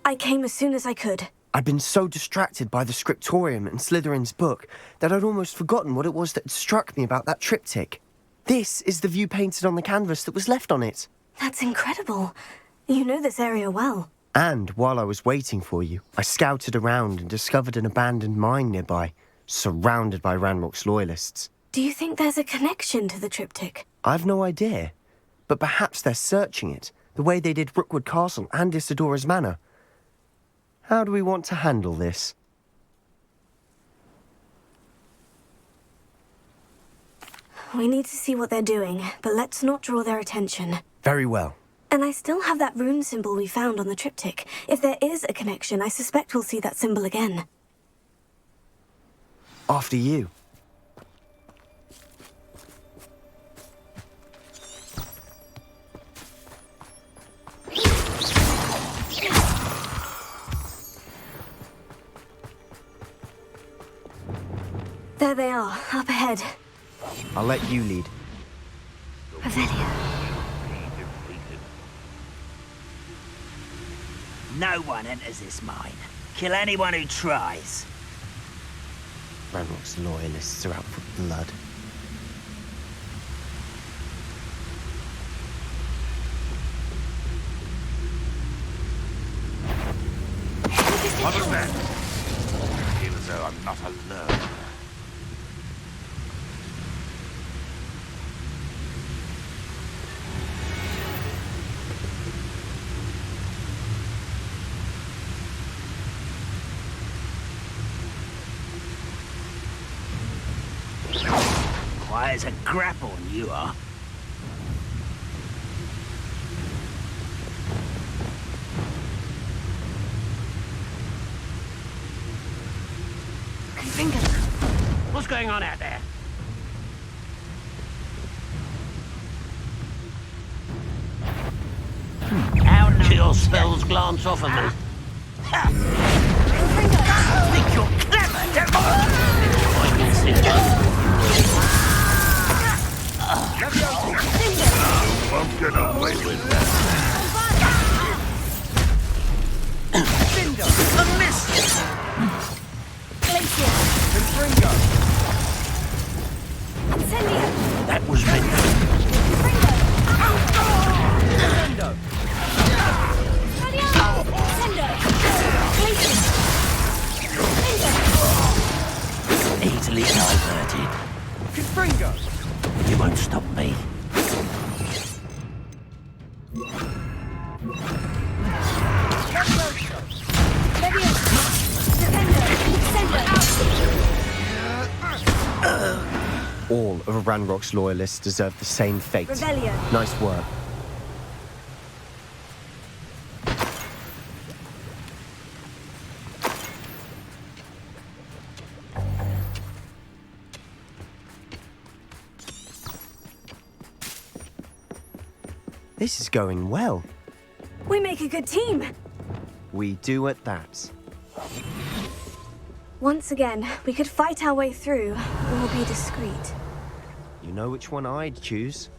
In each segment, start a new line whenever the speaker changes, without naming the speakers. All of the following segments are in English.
I came as soon as I could.
I'd been so distracted by the scriptorium and Slytherin's book that I'd almost forgotten what it was that struck me about that triptych. This is the view painted on the canvas that was left on it.
That's incredible. You know this area well.
And while I was waiting for you, I scouted around and discovered an abandoned mine nearby, surrounded by Ranrok's loyalists.
Do you think there's a connection to the triptych?
I've no idea, but perhaps they're searching it, the way they did Rookwood Castle and Isidora's Manor. How do we want to handle this?
We need to see what they're doing, but let's not draw their attention.
Very well.
And I still have that rune symbol we found on the triptych. If there is a connection, I suspect we'll see that symbol again.
After you.
There they are, up ahead.
I'll let you lead.
Revelio.
No one enters this mine. Kill anyone who tries.
Ranrok's loyalists are out for blood.
Mother man! I feel as though I'm not alone.
Quiet as a grapple, you are.
What's going on out there? Kill spells glance off of me.
Think you're clever, devil!
I can see it.
Won't get away with that.
A miss!
That was Vindo. Easily diverted. You won't stop me.
All of Ranrok's loyalists deserve the same fate.
Revelio.
Nice work. This is going well.
We make a good team.
We do at that.
Once again, we could fight our way through, or be discreet.
You know which one I'd choose.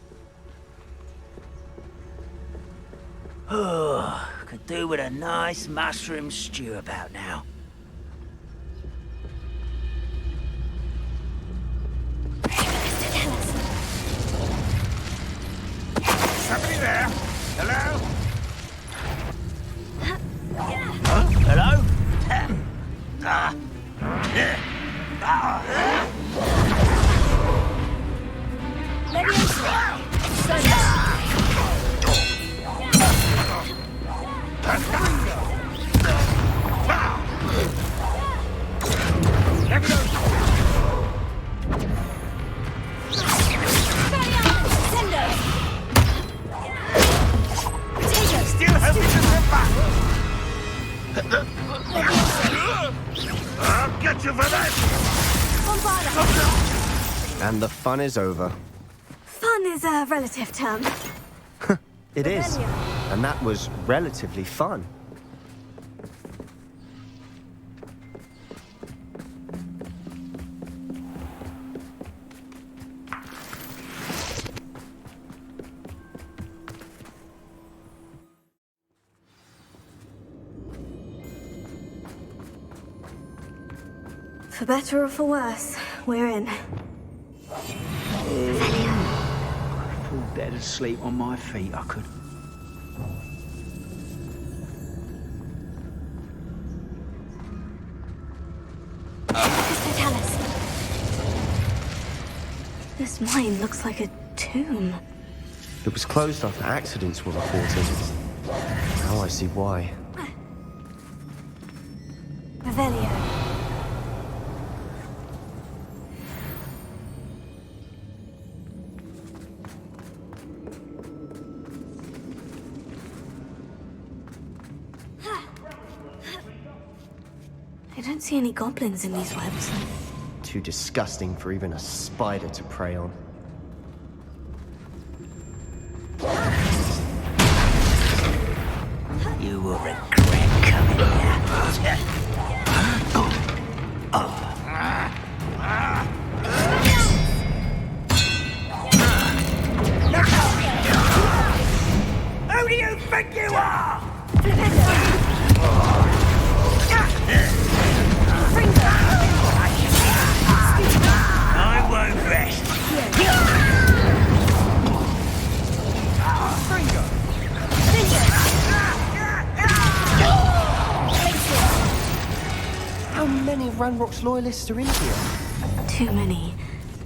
Could do with a nice mushroom stew about now.
Somebody there? Hello?
Hello?
Still hoping to slip back. I'll get you for that.
And the fun is over.
Fun is a relative term.
It is.
Revelio.
And that was relatively fun.
For better or for worse, we're in.
Fall dead asleep on my feet, I could.
This mine looks like a tomb.
It was closed after accidents were reported. Now I see why.
Revelio. I don't see any goblins in these webs.
Too disgusting for even a spider to prey on.
You will regret coming here. Who do you think you are? I won't rest.
How many Ranrok's loyalists are in here?
Too many.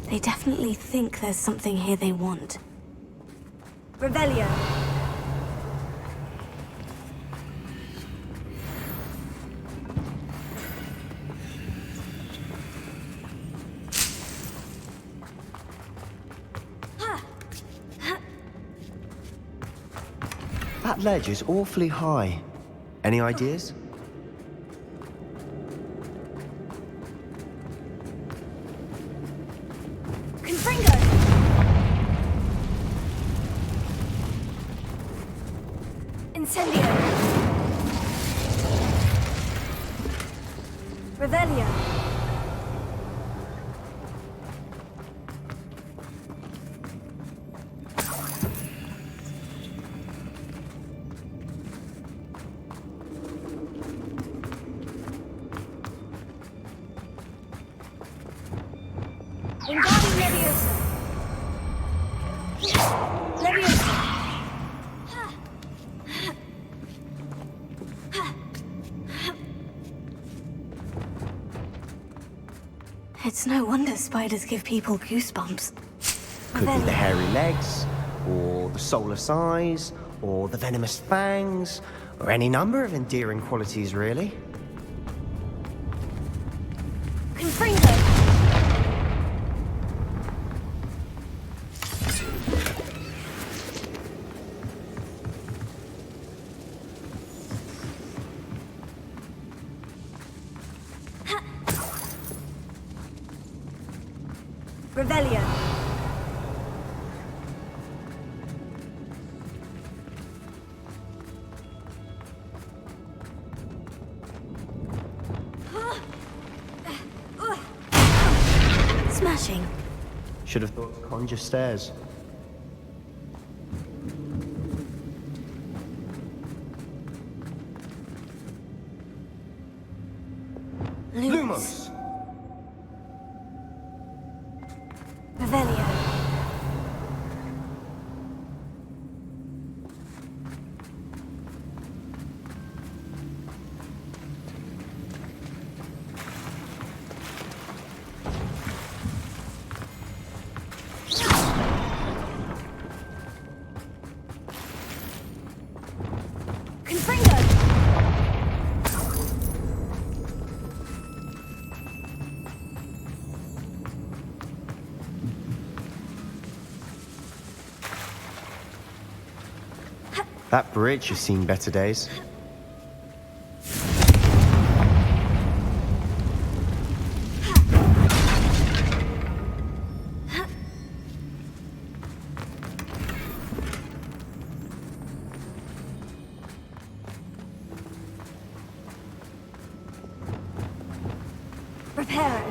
They definitely think there's something here they want. Revelio.
That ledge is awfully high. Any ideas?
Confringo! Incendio! Revelio! Wingardium Leviosa! Leviosa! It's no wonder spiders give people goosebumps.
Could be the hairy legs, or the soulless eyes, or the venomous fangs, or any number of endearing qualities, really.
Confringo! Revelio. Smashing.
Should have thought to conjure stairs. Lumos!
Revelio. Confringo!
That bridge has seen better days.
Reparo.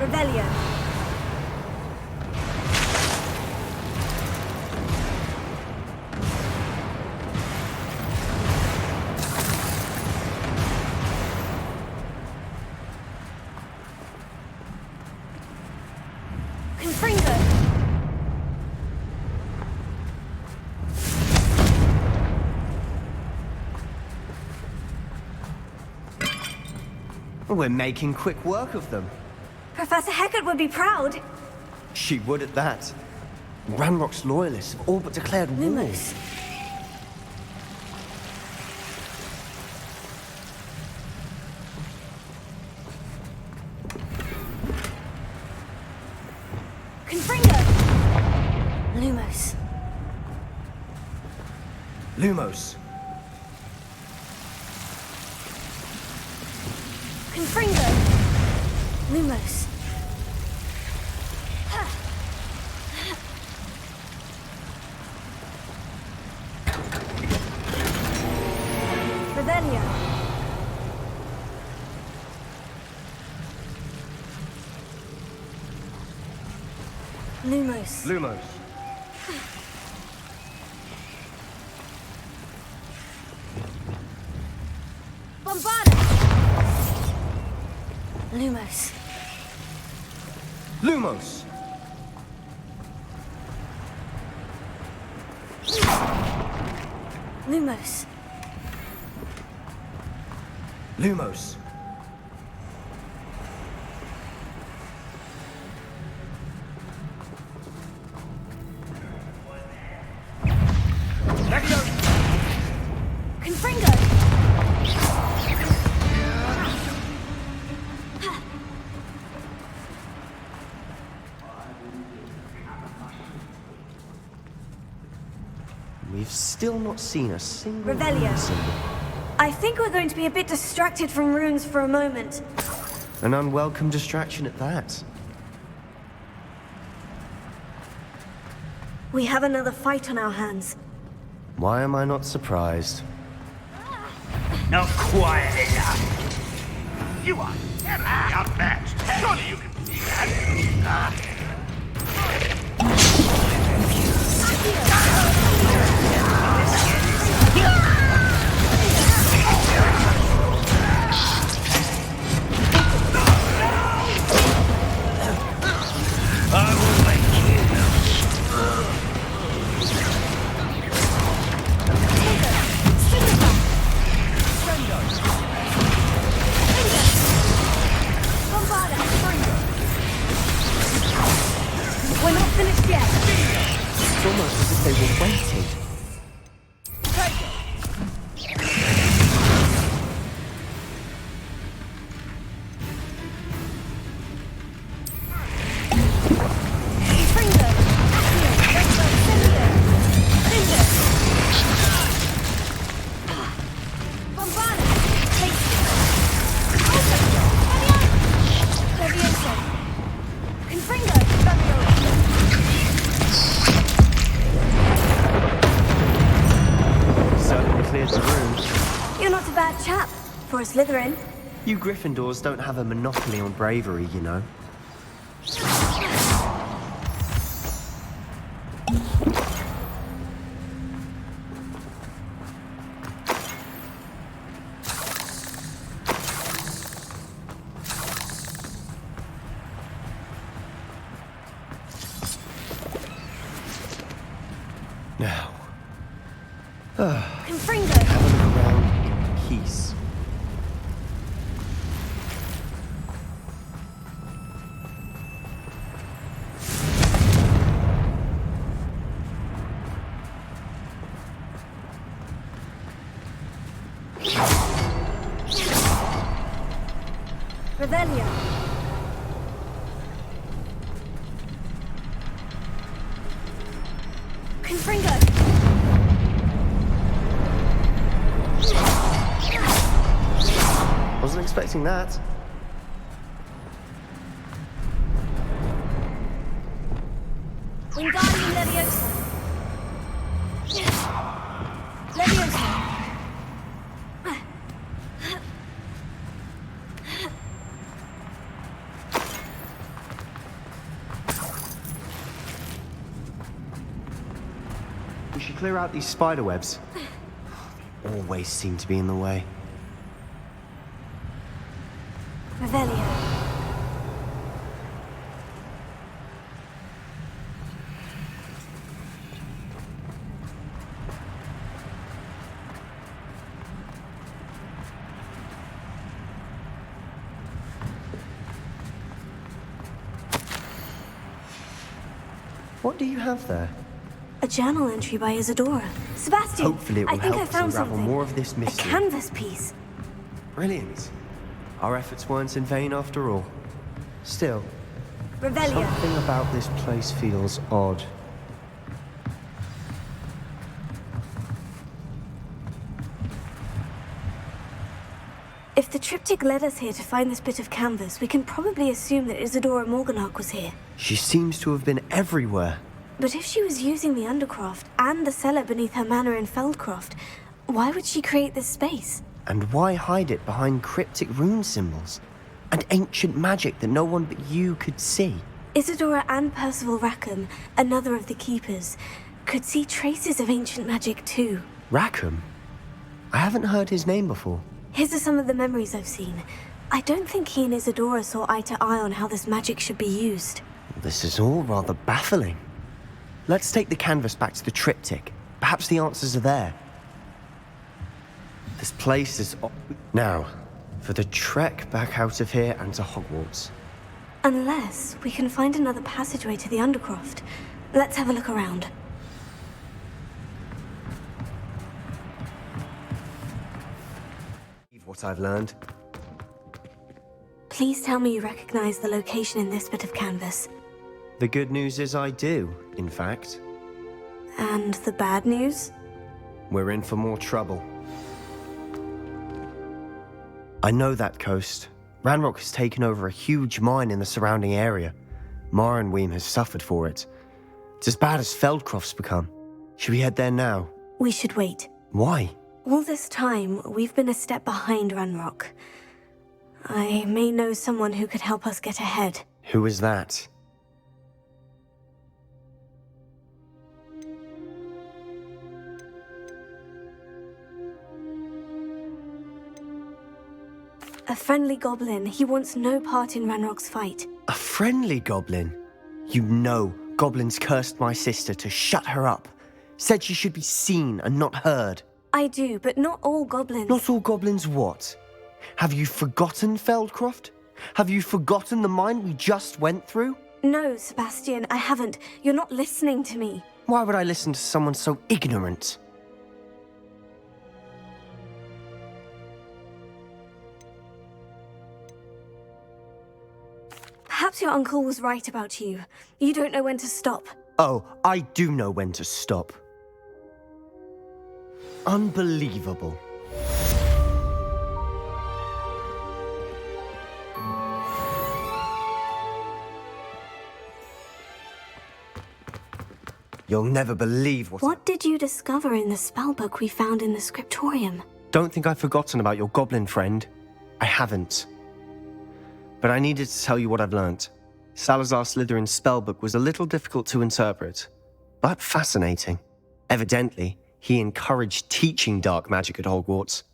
Revelio. Confringo.
We're making quick work of them.
Professor Hecat would be proud.
She would at that. Ranrock's loyalists have all but declared war.
Lumos. Confringo. Lumos.
Lumos.
Confringo. Lumos. Revelio. Lumos.
Lumos.
Bombarda. Lumos.
Lumos.
Lumos.
Lumos.
Confringo.
We've still not seen a single
Revelio.
rune symbol.
I think we're going to be a bit distracted from runes for a moment.
An unwelcome distraction at that.
We have another fight on our hands.
Why am I not surprised?
Not quiet enough.
You are terribly outmatched. Surely you can see that.
I will make you.
Bombarda. We're not finished yet.
It's almost as if they were waiting.
Confringo. Accio. Revelio. Cinder. Bombarda. Hasty. Levioso. Confringo.
Certainly cleared the room.
You're not a bad chap for a Slytherin.
You Gryffindors don't have a monopoly on bravery, you know. Now,
Confringo.
have a look around in peace.
Revelio. Confringo.
Wasn't expecting that.
Wingardium Leviosa. Leviosa.
clear out these spider webs. Always seem to be in the way.
Revelio.
What do you have there?
A journal entry by Isadora. Sebastian,
Hopefully it will
I think
help
I
us
found
unravel
something.
more of this mystery.
A canvas piece.
Brilliant. Our efforts weren't in vain after all. Still,
Revelio.
something about this place feels odd.
If the triptych led us here to find this bit of canvas, we can probably assume that Isadora Morganach was here.
She seems to have been everywhere.
But if she was using the Undercroft and the cellar beneath her manor in Feldcroft, why would she create this space?
And why hide it behind cryptic rune symbols? And ancient magic that no one but you could see?
Isadora and Percival Rackham, another of the keepers, could see traces of ancient magic too.
Rackham? I haven't heard his name before.
His are some of the memories I've seen. I don't think he and Isadora saw eye to eye on how this magic should be used.
This is all rather baffling. Let's take the canvas back to the triptych. Perhaps the answers are there. This place is... Now, for the trek back out of here and to Hogwarts.
Unless we can find another passageway to the Undercroft. Let's have a look around.
What I've learned.
Please tell me you recognize the location in this bit of canvas.
The good news is I do, in fact.
And the bad news?
We're in for more trouble. I know that coast. Ranrok has taken over a huge mine in the surrounding area. Marrenweem has suffered for it. It's as bad as Feldcroft's become. Should we head there now?
We should wait.
Why?
All this time, we've been a step behind Ranrok. I may know someone who could help us get ahead.
Who is that?
A friendly goblin. He wants no part in Ranrock's fight.
A friendly goblin? You know goblins cursed my sister to shut her up. Said she should be seen and not heard.
I do, but not all goblins.
Not all goblins what? Have you forgotten Feldcroft? Have you forgotten the mine we just went through?
No, Sebastian, I haven't. You're not listening to me.
Why would I listen to someone so ignorant?
Perhaps your uncle was right about you. You don't know when to stop.
Oh, I do know when to stop. Unbelievable. You'll never believe
What did you discover in the spellbook we found in the scriptorium?
Don't think I've forgotten about your goblin friend. I haven't. But I needed to tell you what I've learnt. Salazar Slytherin's spellbook was a little difficult to interpret, but fascinating. Evidently, he encouraged teaching dark magic at Hogwarts.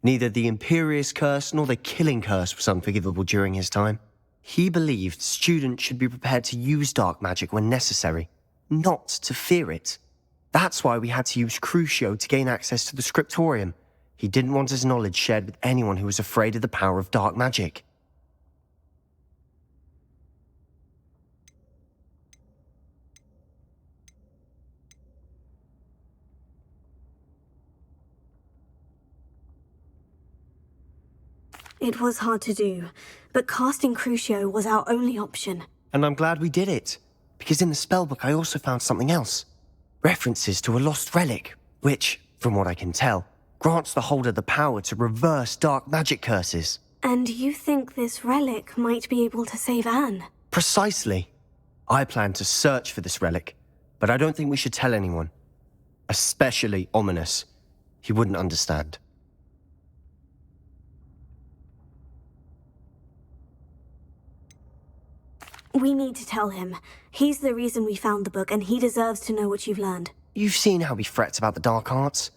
Neither the Imperious Curse nor the Killing Curse was unforgivable during his time. He believed students should be prepared to use dark magic when necessary, not to fear it. That's why we had to use Crucio to gain access to the scriptorium. He didn't want his knowledge shared with anyone who was afraid of the power of dark magic.
It was hard to do, but casting Crucio was our only option.
And I'm glad we did it, because in the spellbook I also found something else. References to a lost relic, which, from what I can tell, grants the holder the power to reverse dark magic curses.
And you think this relic might be able to save Anne?
Precisely. I plan to search for this relic, but I don't think we should tell anyone. Especially Ominous. He wouldn't understand.
We need to tell him. He's the reason we found the book, and he deserves to know what you've learned.
You've seen how he frets about the dark arts.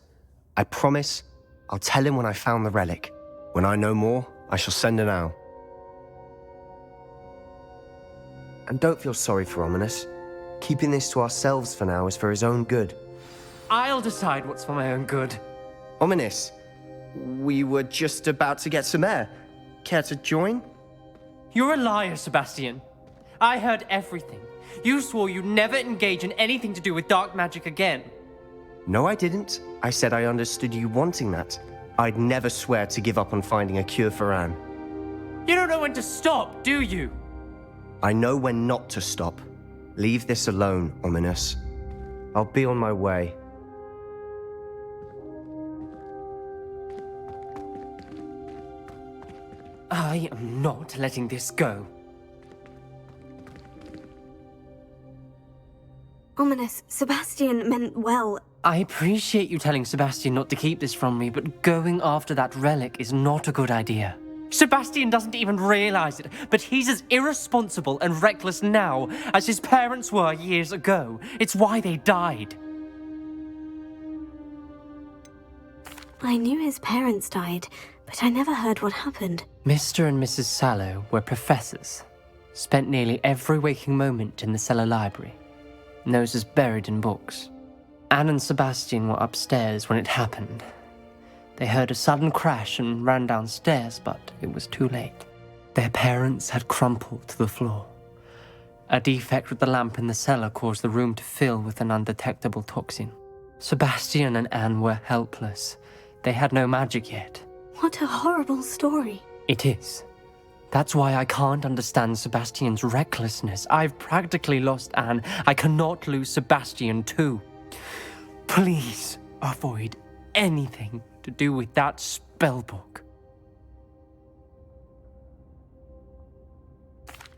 I promise I'll tell him when I found the relic. When I know more, I shall send an owl. And don't feel sorry for Ominous. Keeping this to ourselves for now is for his own good.
I'll decide what's for my own good.
Ominous, we were just about to get some air. Care to join?
You're a liar, Sebastian. I heard everything. You swore you'd never engage in anything to do with dark magic again.
No, I didn't. I said I understood you wanting that. I'd never swear to give up on finding a cure for Anne.
You don't know when to stop, do you?
I know when not to stop. Leave this alone, Ominous. I'll be on my way.
I am not letting this go.
Ominous, Sebastian meant well.
I appreciate you telling Sebastian not to keep this from me, but going after that relic is not a good idea. Sebastian doesn't even realize it, but he's as irresponsible and reckless now as his parents were years ago. It's why they died.
I knew his parents died, but I never heard what happened.
Mr. and Mrs. Sallow were professors. Spent nearly every waking moment in the cellar library. Noses buried in books. Anne and Sebastian were upstairs when it happened. They heard a sudden crash and ran downstairs, but it was too late. Their parents had crumpled to the floor. A defect with the lamp in the cellar caused the room to fill with an undetectable toxin. Sebastian and Anne were helpless. They had no magic yet.
What a horrible story.
It is. That's why I can't understand Sebastian's recklessness. I've practically lost Anne. I cannot lose Sebastian too. Please avoid anything to do with that spellbook.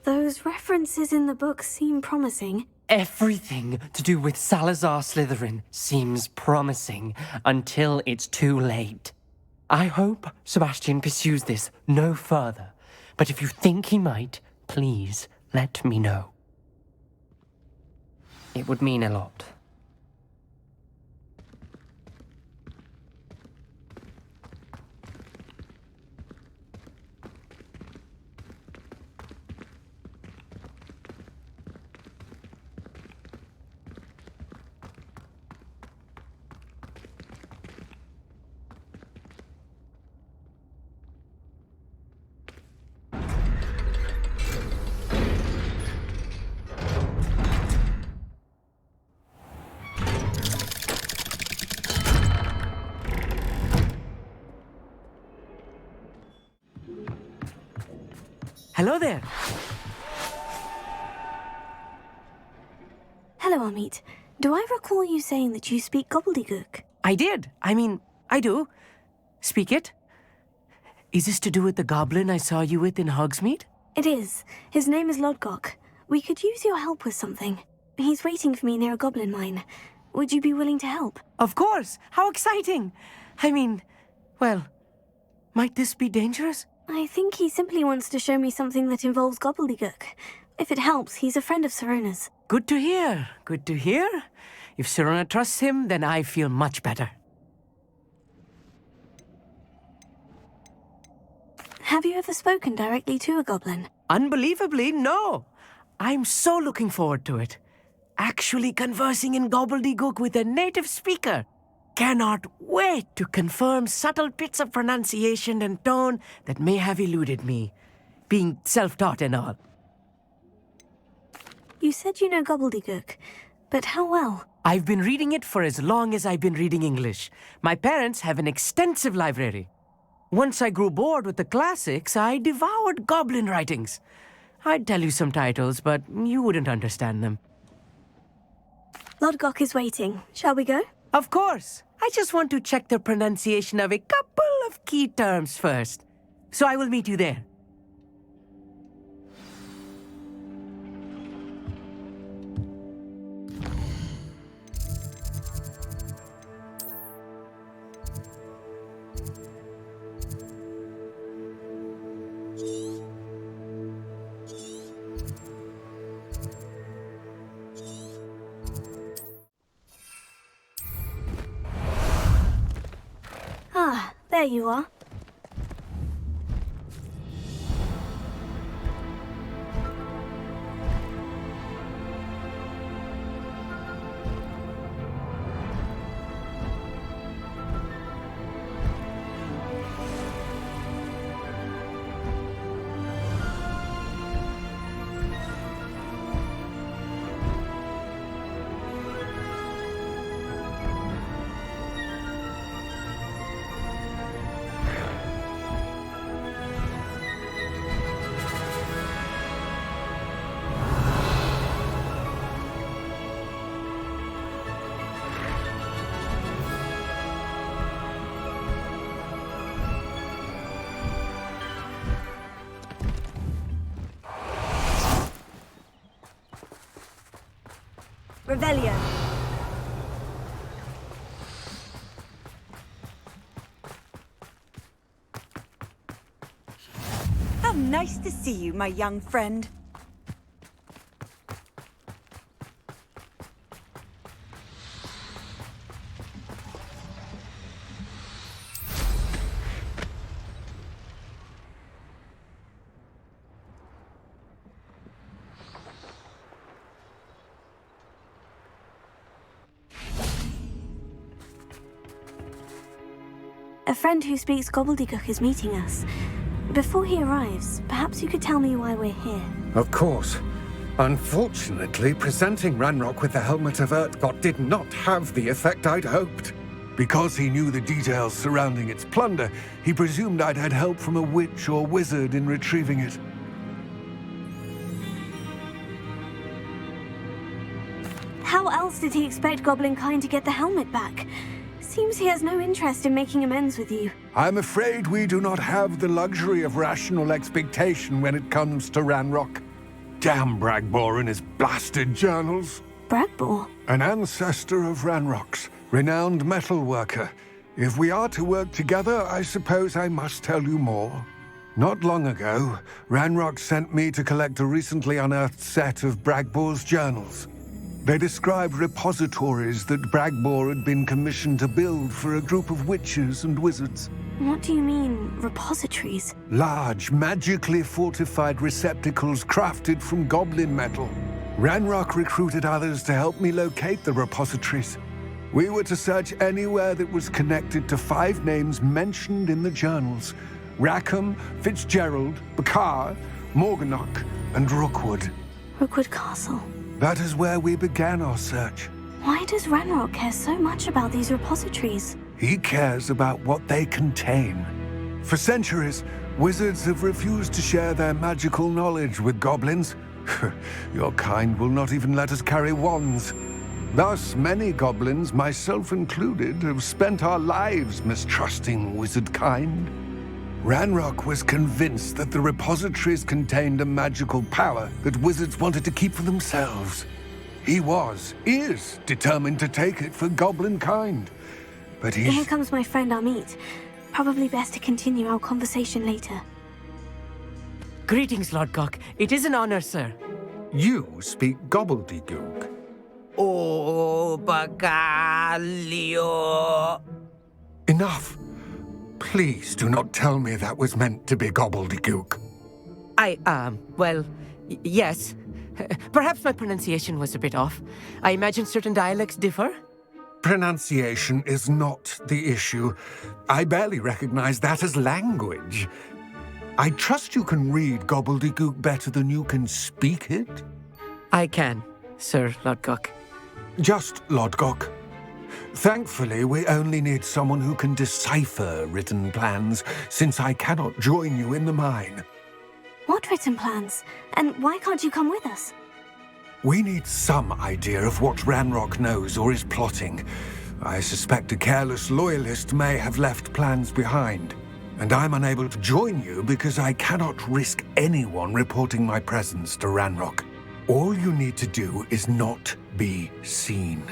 Those references in the book seem promising.
Everything to do with Salazar Slytherin seems promising until it's too late. I hope Sebastian pursues this no further, but if you think he might, please let me know. It would mean a lot. Hello there.
Hello, Amit. Do I recall you saying that you speak gobbledygook?
I did. I do. Speak it. Is this to do with the goblin I saw you with in Hogsmeade?
It is. His name is Lodgok. We could use your help with something. He's waiting for me near a goblin mine. Would you be willing to help?
Of course. How exciting. Well, might this be dangerous?
I think he simply wants to show me something that involves gobbledygook. If it helps, he's a friend of Serona's.
Good to hear. Good to hear. If Serona trusts him, then I feel much better.
Have you ever spoken directly to a goblin?
Unbelievably, no. I'm so looking forward to it. Actually conversing in gobbledygook with a native speaker. Cannot wait to confirm subtle bits of pronunciation and tone that may have eluded me, being self-taught and all.
You said you know gobbledygook, but how well?
I've been reading it for as long as I've been reading English. My parents have an extensive library. Once I grew bored with the classics, I devoured goblin writings. I'd tell you some titles, but you wouldn't understand them.
Lodgok is waiting. Shall we go?
Of course. I just want to check the pronunciation of a couple of key terms first. So I will meet you there.
There you are. Revelio.
How nice to see you, my young friend.
A friend who speaks gobbledygook is meeting us. Before he arrives, perhaps you could tell me why we're here.
Of course. Unfortunately, presenting Ranrok with the helmet of Urtkot did not have the effect I'd hoped.
Because he knew the details surrounding its plunder, he presumed I'd had help from a witch or wizard in retrieving it.
How else did he expect Goblinkind to get the helmet back? Seems he has no interest in making amends with you.
I'm afraid we do not have the luxury of rational expectation when it comes to Ranrok. Damn Bragbor and his blasted journals.
Bragbor?
An ancestor of Ranrok's, renowned metal worker. If we are to work together, I suppose I must tell you more. Not long ago, Ranrok sent me to collect a recently unearthed set of Bragbor's journals. They described repositories that Bragbor had been commissioned to build for a group of witches and wizards.
What do you mean, repositories?
Large, magically fortified receptacles crafted from goblin metal. Ranrok recruited others to help me locate the repositories. We were to search anywhere that was connected to 5 names mentioned in the journals: Rackham, Fitzgerald, Bakar, Morganach, and Rookwood.
Rookwood Castle.
That is where we began our search.
Why does Ranrok care so much about these repositories?
He cares about what they contain. For centuries, wizards have refused to share their magical knowledge with goblins. Your kind will not even let us carry wands. Thus, many goblins, myself included, have spent our lives mistrusting wizard kind. Ranrok was convinced that the repositories contained a magical power that wizards wanted to keep for themselves. He is determined to take it for goblin kind. But
Here comes my friend Amit. Probably best to continue our conversation later.
Greetings, Lord Gok. It is an honor, sir.
You speak gobbledygook.
Oh, Bagalio.
Enough. Please do not tell me that was meant to be gobbledygook.
Yes. Perhaps my pronunciation was a bit off. I imagine certain dialects differ.
Pronunciation is not the issue. I barely recognize that as language. I trust you can read gobbledygook better than you can speak it?
I can, Sir Lord Gok.
Just Lord Gok. Thankfully, we only need someone who can decipher written plans, since I cannot join you in the mine.
What written plans? And why can't you come with us?
We need some idea of what Ranrok knows or is plotting. I suspect a careless loyalist may have left plans behind. And I'm unable to join you because I cannot risk anyone reporting my presence to Ranrok. All you need to do is not be seen,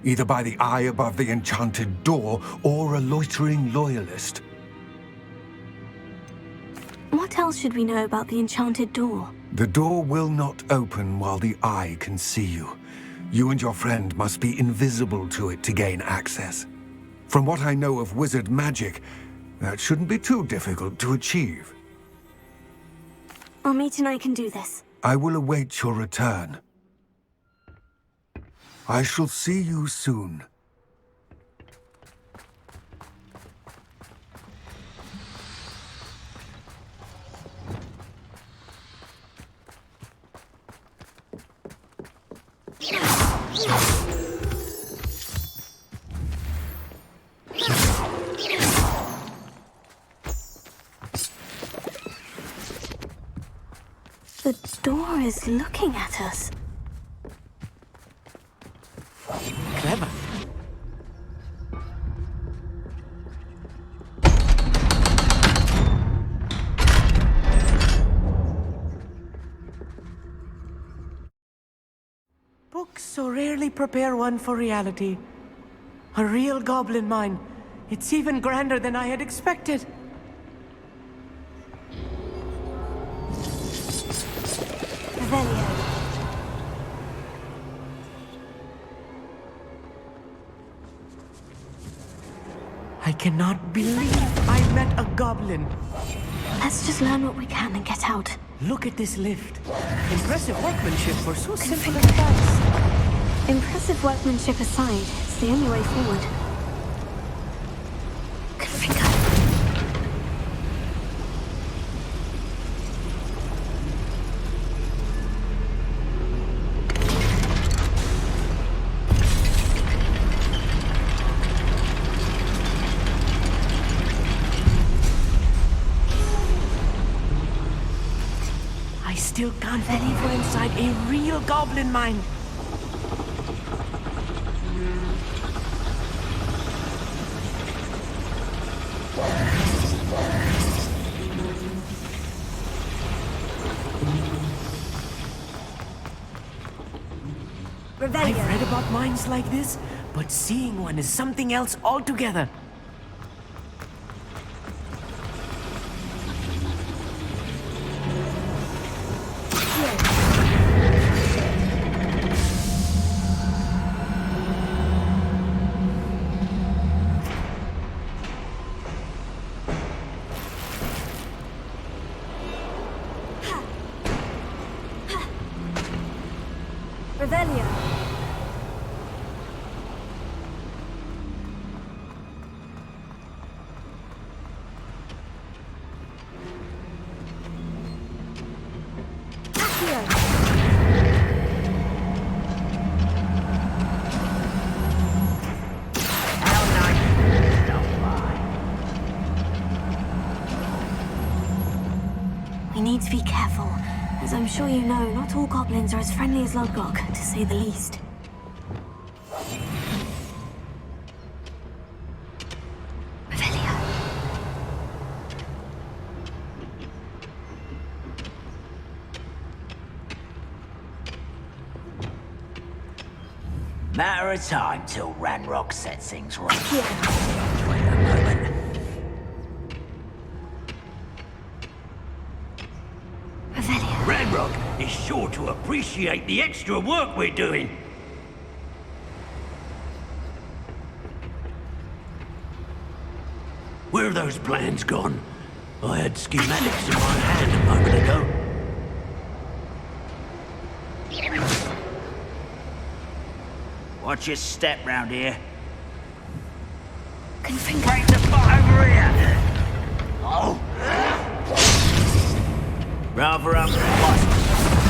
either by the eye above the enchanted door or a loitering loyalist.
What else should we know about the enchanted door?
The door will not open while the eye can see you. You and your friend must be invisible to it to gain access. From what I know of wizard magic,
That shouldn't be too difficult to achieve.
Amit and I can do this.
I will await your return. I shall see you soon.
The door is looking at us.
Clever. Books so rarely prepare one for reality. A real goblin mine. It's even grander than I had expected.
Revelio.
I cannot believe I met a goblin.
Let's just learn what we can and get out.
Look at this lift. Impressive workmanship for so simple a device.
Impressive workmanship aside, it's the only way forward. Gryffindor.
I still can't believe we're inside a real goblin mine. I've read about mines like this, but seeing one is something else altogether.
Revelio. We need to be careful. As I'm sure you know, not all goblins are as friendly as Lodgok, to say the least. Revelio.
Matter of time till Ranrok sets things right.
Here.
Wait a moment.
Revelio.
Ranrok is sure to appreciate the extra work we're doing. Where are those plans gone? I had schematics in my hand a moment ago. Watch your step round here.
Gryffindor.
Break the fight over here! Oh! Rather impossible.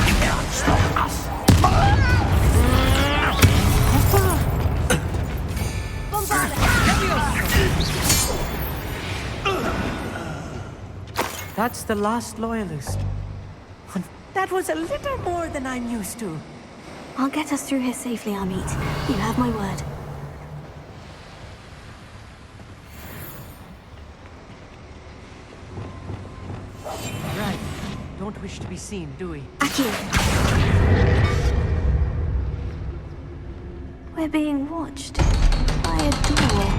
You can't stop us.
That's the last loyalist. That was a little more than I'm used to.
I'll get us through here safely, Amit. You have my word.
Right. Don't wish to be seen, do we?
Akio. We're being watched by a door.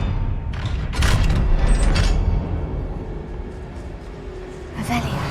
Revelio.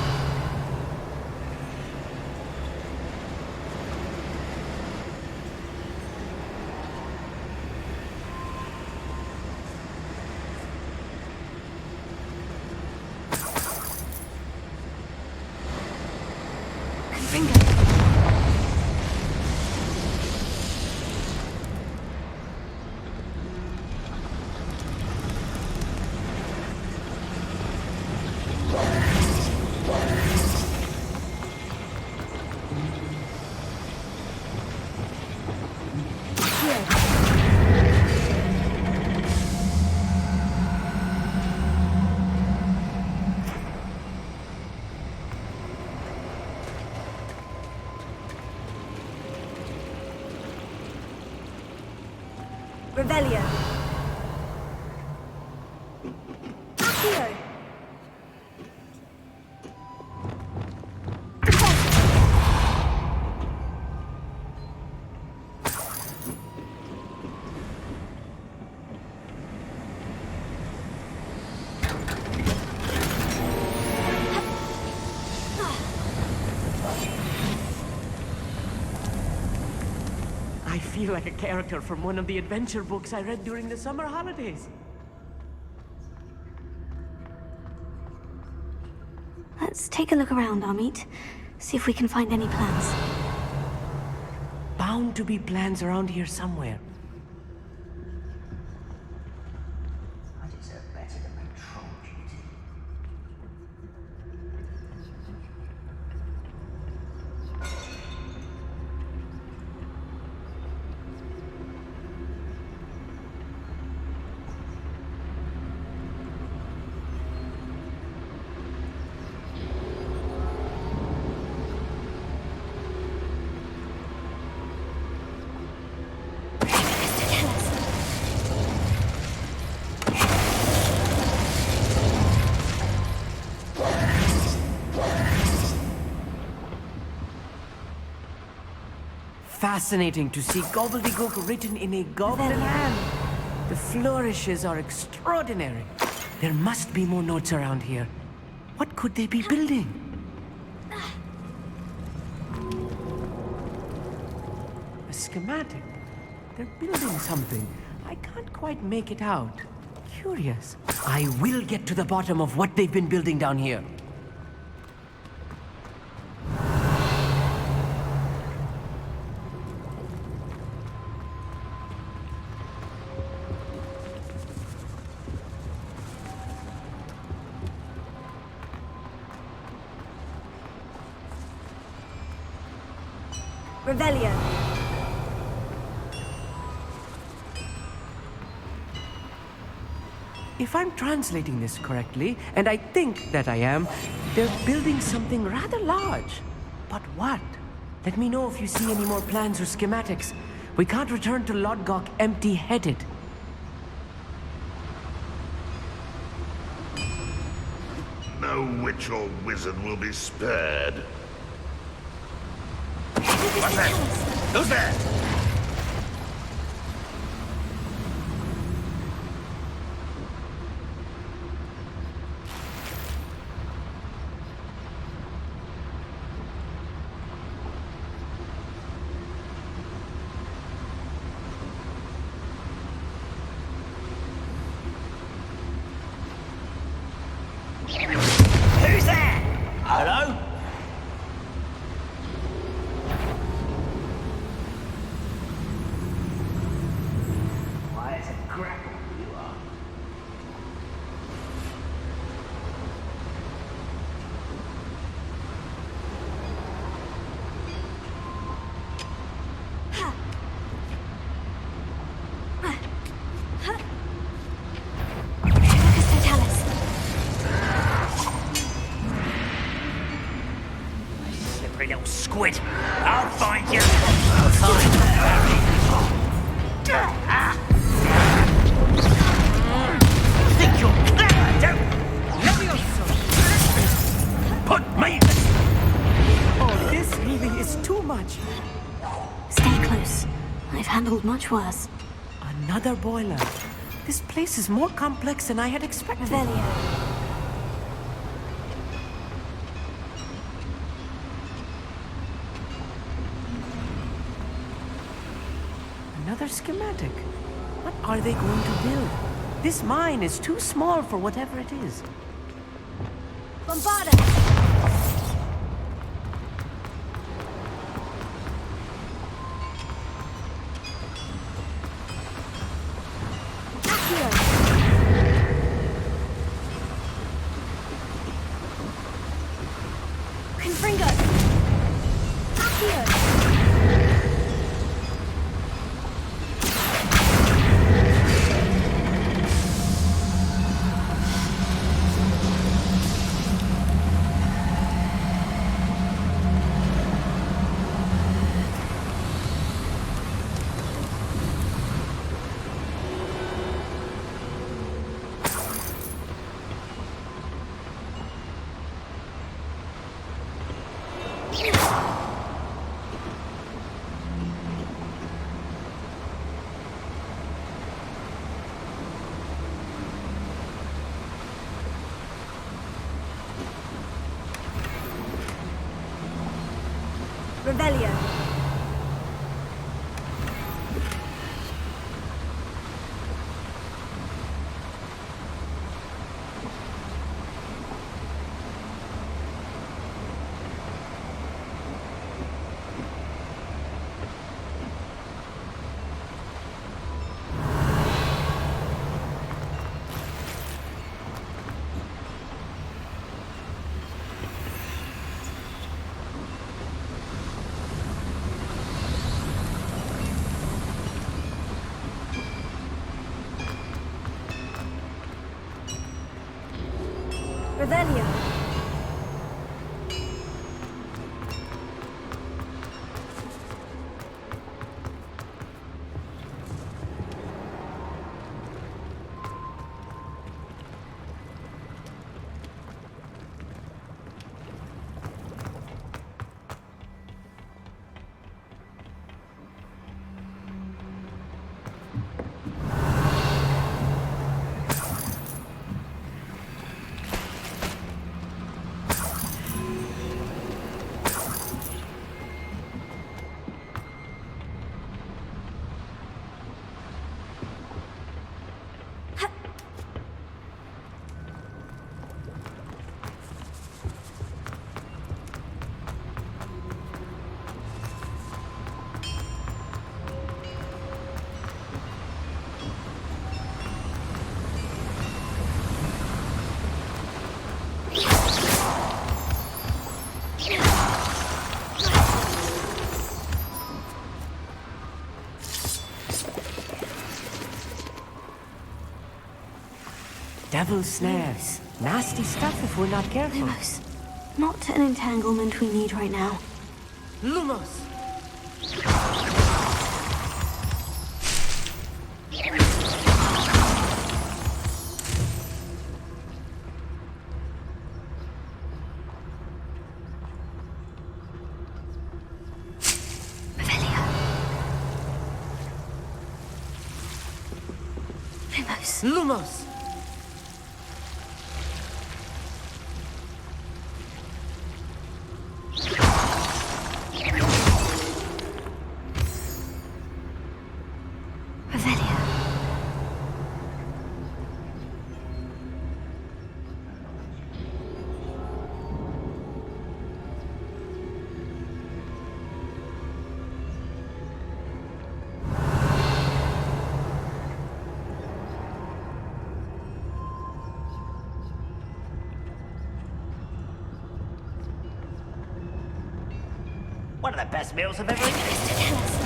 Revelio. Accio.
I feel like a character from one of the adventure books I read during the summer holidays.
Let's take a look around, Amit. See if we can find any plans.
Bound to be plans around here somewhere.
I deserve better than patrol duty.
Fascinating to see gobbledygook written in a goblin hand. The flourishes are extraordinary. There must be more notes around here. What could they be building? A schematic. They're building something. I can't quite make it out. Curious. I will get to the bottom of what they've been building down here.
Revelio.
If I'm translating this correctly, and I think that I am, they're building something rather large. But what? Let me know if you see any more plans or schematics. We can't return to Lodgok empty-headed.
No witch or wizard will be spared.
What's that? Who's there? Who's there? Hello? Why, it's a grapple you are. Slippery little squid. I'll find you. I'll find Think you're clever, don't Put me.
Oh, this really is too much.
Stay close. I've handled much worse.
Another boiler. This place is more complex than I had expected.
Revelio.
Another schematic. What are they going to build? This mine is too small for whatever it is.
Bombarda! Accio! Confringo! Accio! Revelio. Revelio.
Devil's snares. Nasty stuff if we're not careful.
Lumos. Not an entanglement we need right now.
Lumos! Lumos!
One of the best meals I've ever eaten.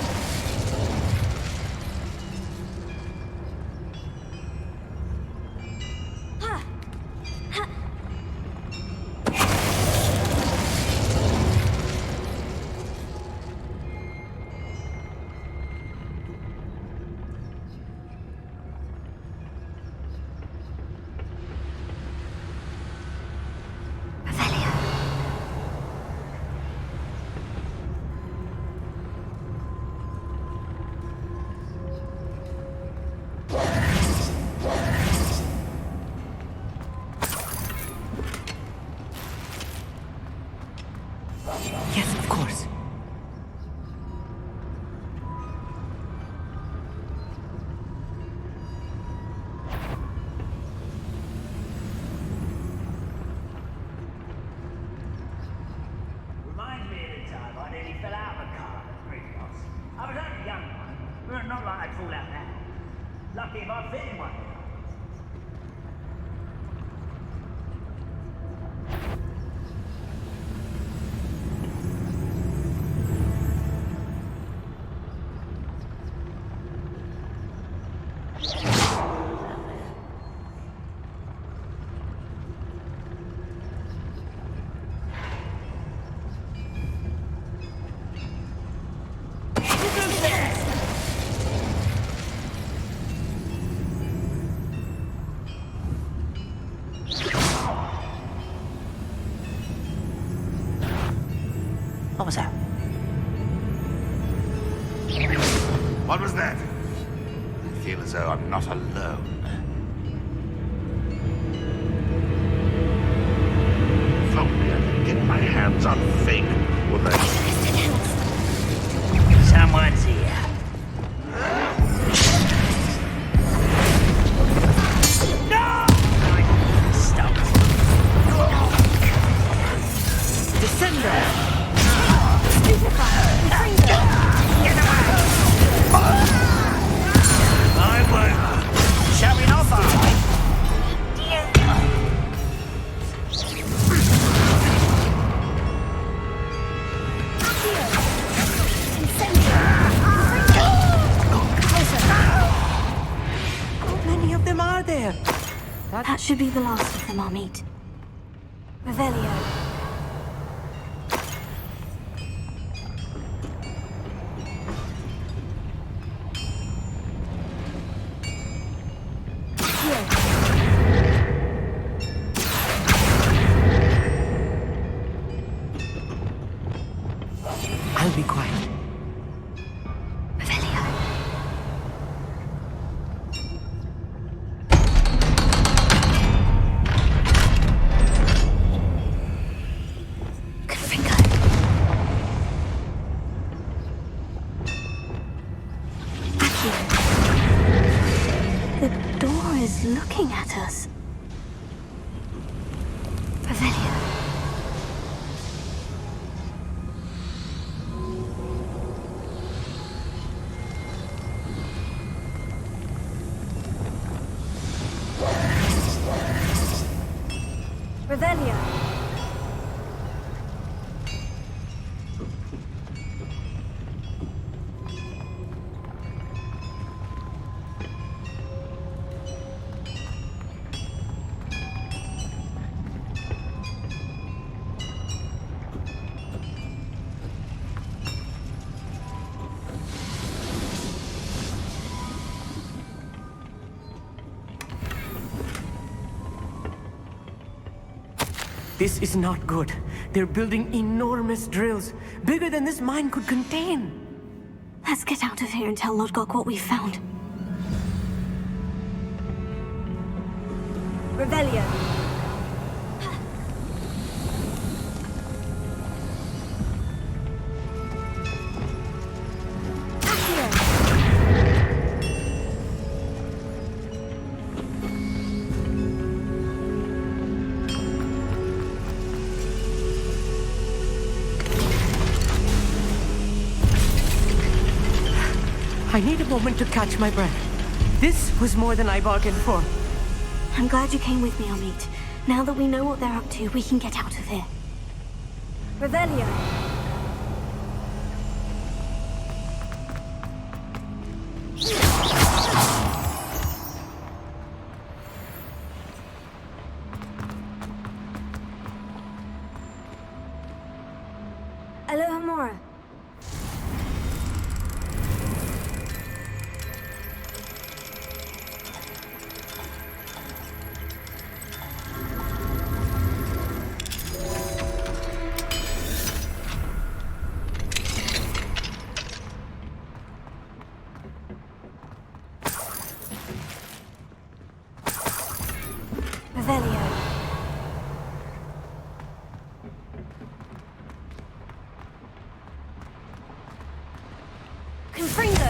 Yes, of course.
Reminds me of the time I nearly fell out of a car at Gryffindor. I was only a young one, but not like I'd fall out now. Lucky if I fit in one. What was that?
What was that? I feel as though I'm not alone. If only I could get my hands on Fake, would I?
That should be the last of them, Amit. Revelio.
I'll be quiet.
Revelio. Gryffindor. Accio. The door is looking at us. Revelio. Revelio.
This is not good. They're building enormous drills, bigger than this mine could contain.
Let's get out of here and tell Lodgok what we found.
Revelio.
I need a moment to catch my breath. This was more than I bargained for.
I'm glad you came with me, Amit. Now that we know what they're up to, we can get out of here.
Revelio.
Alohomora. Revelio. Confringo.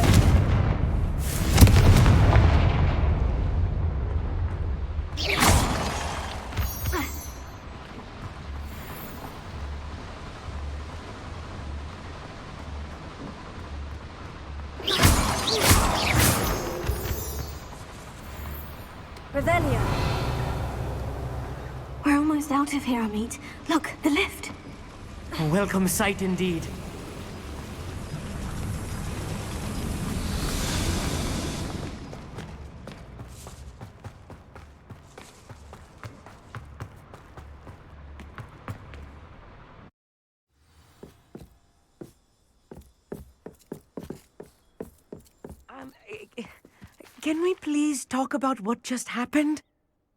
Revelio.
We're almost out of here, Amit. Look, the lift.
A welcome sight indeed. Can we please talk about what just happened?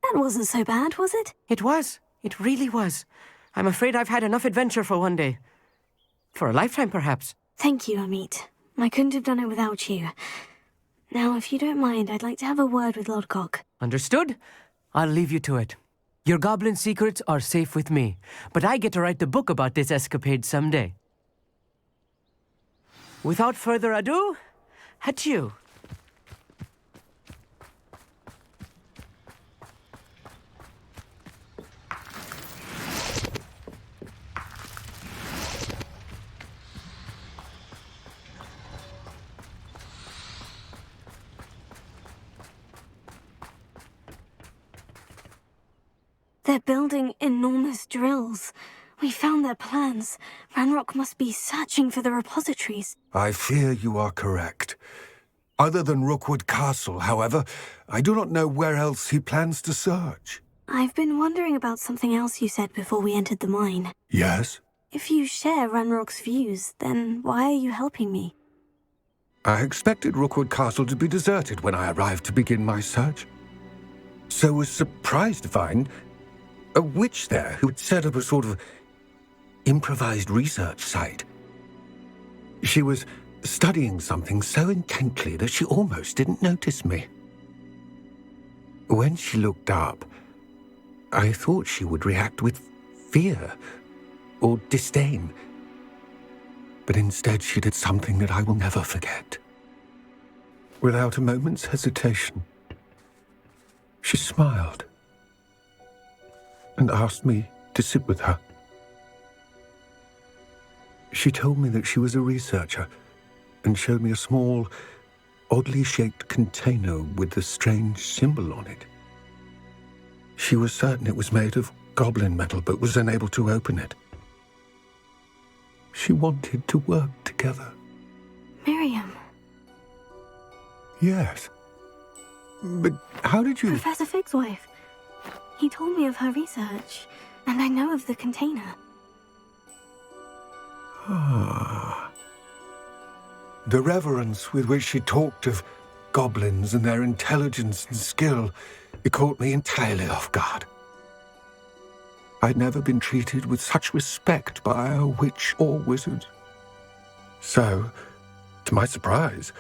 That wasn't so bad, was it?
It was. It really was. I'm afraid I've had enough adventure for one day. For a lifetime, perhaps.
Thank you, Amit. I couldn't have done it without you. Now, if you don't mind, I'd like to have a word with Lodgok.
Understood? I'll leave you to it. Your goblin secrets are safe with me, but I get to write the book about this escapade someday. Without further ado, adieu.
They're building enormous drills. We found their plans. Ranrok must be searching for the repositories.
I fear you are correct. Other than Rookwood Castle, however, I do not know where else he plans to search.
I've been wondering about something else you said before we entered the mine.
Yes?
If you share Ranrock's views, then why are you helping me?
I expected Rookwood Castle to be deserted when I arrived to begin my search. So was surprised to find a witch there who had set up a sort of improvised research site. She was studying something so intently that she almost didn't notice me. When she looked up, I thought she would react with fear or disdain. But instead she did something that I will never forget. Without a moment's hesitation, she smiled and asked me to sit with her. She told me that she was a researcher and showed me a small, oddly shaped container with a strange symbol on it. She was certain it was made of goblin metal but was unable to open it. She wanted to work together.
Miriam.
Yes. But how did you...
Professor Fig's wife. He told me of her research, and I know of the container.
Ah. The reverence with which she talked of goblins and their intelligence and skill, it caught me entirely off guard. I'd never been treated with such respect by a witch or wizard. So, to my surprise,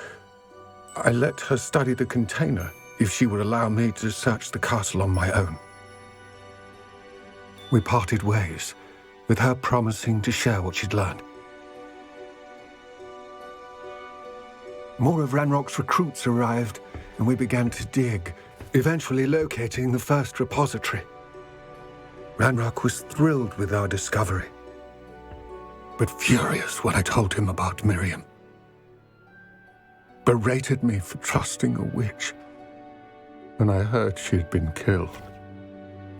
I let her study the container if she would allow me to search the castle on my own. We parted ways, with her promising to share what she'd learned. More of Ranrock's recruits arrived, and we began to dig, eventually locating the first repository. Ranrock was thrilled with our discovery, but furious when I told him about Miriam. Berated me for trusting a witch, and I heard she had been killed.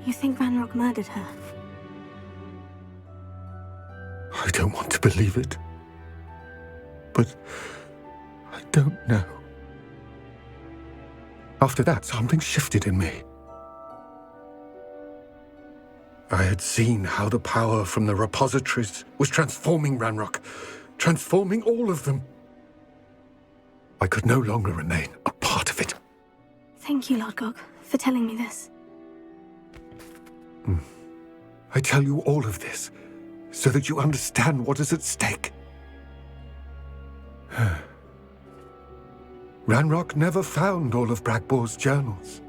You think Ranrock murdered her?
I don't want to believe it, but I don't know. After that, something shifted in me. I had seen how the power from the repositories was transforming Ranrock, transforming all of them. I could no longer remain a part of it.
Thank you, Lodgok, for telling me this.
I tell you all of this so that you understand what is at stake. Ranrock never found all of Bragbor's journals,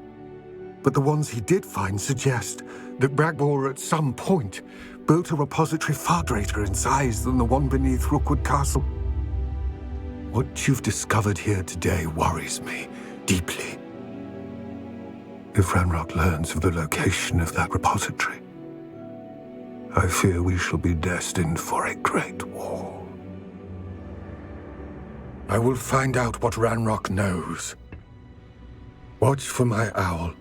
but the ones he did find suggest that Bragbor at some point built a repository far greater in size than the one beneath Rookwood Castle. What you've discovered here today worries me deeply. If Ranrock learns of the location of that repository, I fear we shall be destined for a great war. I will find out what Ranrock knows. Watch for my owl.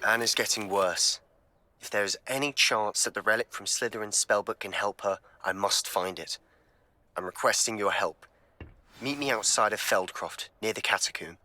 Anne is getting worse. If there is any chance that the relic from Slytherin's spellbook can help her, I must find it. I'm requesting your help. Meet me outside of Feldcroft, near the catacomb.